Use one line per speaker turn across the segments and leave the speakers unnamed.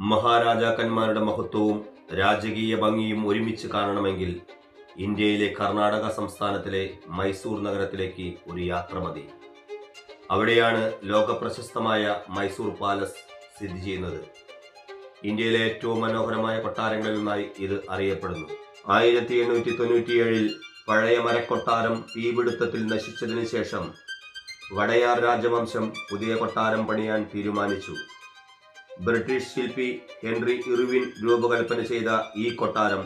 മഹാരാജാക്കന്മാരുടെ മഹത്വവും രാജകീയ ഭംഗിയും ഒരുമിച്ച് കാണണമെങ്കിൽ ഇന്ത്യയിലെ കർണാടക സംസ്ഥാനത്തിലെ മൈസൂർ നഗരത്തിലേക്ക് ഒരു യാത്ര മതി. അവിടെയാണ് ലോകപ്രശസ്തമായ മൈസൂർ പാലസ് സ്ഥിതി ചെയ്യുന്നത്. ഇന്ത്യയിലെ ഏറ്റവും മനോഹരമായ കൊട്ടാരങ്ങളിൽ ഒന്നായി ഇത് അറിയപ്പെടുന്നു. 1897 പഴയ മരക്കൊട്ടാരം തീപിടുത്തത്തിൽ നശിച്ചതിന് ശേഷം വടയാർ രാജവംശം പുതിയ കൊട്ടാരം പണിയാൻ തീരുമാനിച്ചു. ബ്രിട്ടീഷ് ശില്പി ഹെൻറി ഇർവിൻ രൂപകൽപ്പന ചെയ്ത ഈ കൊട്ടാരം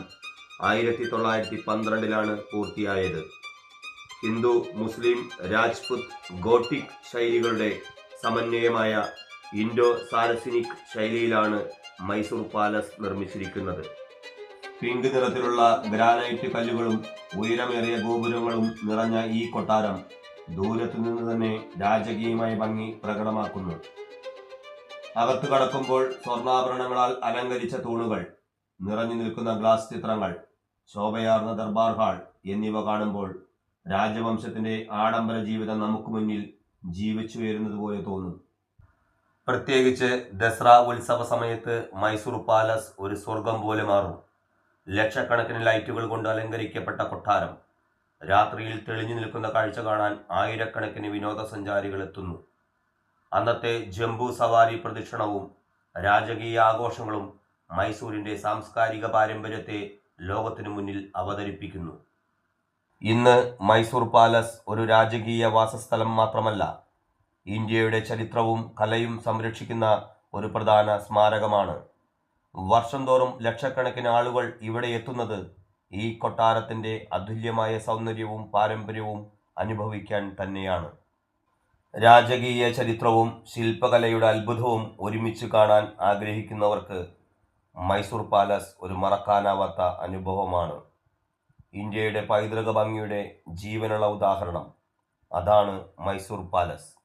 1912 പൂർത്തിയായത്. ഹിന്ദു, മുസ്ലിം, രാജ്പുത്, ഗോട്ടിക് ശൈലികളുടെ സമന്വയമായ ഇൻഡോ സാരസിനിക് ശൈലിയിലാണ് മൈസൂർ പാലസ് നിർമ്മിച്ചിരിക്കുന്നത്. പിങ്ക് നിറത്തിലുള്ള ഗ്രാനൈറ്റ് കല്ലുകളും ഉയരമേറിയ ഗോപുരങ്ങളും നിറഞ്ഞ ഈ കൊട്ടാരം ദൂരത്തു നിന്ന് തന്നെ രാജകീയമായ ഭംഗി പ്രകടമാക്കുന്നു. അകത്തു കടക്കുമ്പോൾ സ്വർണ്ണാഭരണങ്ങളാൽ അലങ്കരിച്ച തൂണുകൾ, നിറഞ്ഞു നിൽക്കുന്ന ഗ്ലാസ് ചിത്രങ്ങൾ, ശോഭയാർന്ന ദർബാർ ഹാൾ എന്നിവ കാണുമ്പോൾ രാജവംശത്തിന്റെ ആഡംബര ജീവിതം നമുക്ക് മുന്നിൽ ജീവിച്ചുയരുന്നത് പോലെ തോന്നും. പ്രത്യേകിച്ച് ദസറ ഉത്സവ സമയത്ത് മൈസൂർ പാലസ് ഒരു സ്വർഗം പോലെ മാറും. ലക്ഷക്കണക്കിന് ലൈറ്റുകൾ കൊണ്ട് അലങ്കരിക്കപ്പെട്ട കൊട്ടാരം രാത്രിയിൽ തെളിഞ്ഞു നിൽക്കുന്ന കാഴ്ച കാണാൻ ആയിരക്കണക്കിന് വിനോദസഞ്ചാരികൾ എത്തുന്നു. അന്നത്തെ ജംബു സവാരി പ്രദക്ഷിണവും രാജകീയ ആഘോഷങ്ങളും മൈസൂരിന്റെ സാംസ്കാരിക പാരമ്പര്യത്തെ ലോകത്തിനു മുന്നിൽ അവതരിപ്പിക്കുന്നു. ഇന്ന് മൈസൂർ പാലസ് ഒരു രാജകീയ വാസസ്ഥലം മാത്രമല്ല, ഇന്ത്യയുടെ ചരിത്രവും കലയും സംരക്ഷിക്കുന്ന ഒരു പ്രധാന സ്മാരകമാണ്. വർഷം തോറും ലക്ഷക്കണക്കിന് ആളുകൾ ഇവിടെ എത്തുന്നത് ഈ കൊട്ടാരത്തിന്റെ അതുല്യമായ സൗന്ദര്യവും പാരമ്പര്യവും അനുഭവിക്കാൻ തന്നെയാണ്. രാജകീയ ചരിത്രവും ശില്പകലയുടെ അത്ഭുതവും ഒരുമിച്ച് കാണാൻ ആഗ്രഹിക്കുന്നവർക്ക് മൈസൂർ പാലസ് ഒരു മറക്കാനാവാത്ത അനുഭവമാണ്. ഇന്ത്യയുടെ പൈതൃക ഭംഗിയുടെ ജീവനുള്ള ഉദാഹരണം. അതാണ് മൈസൂർ പാലസ്.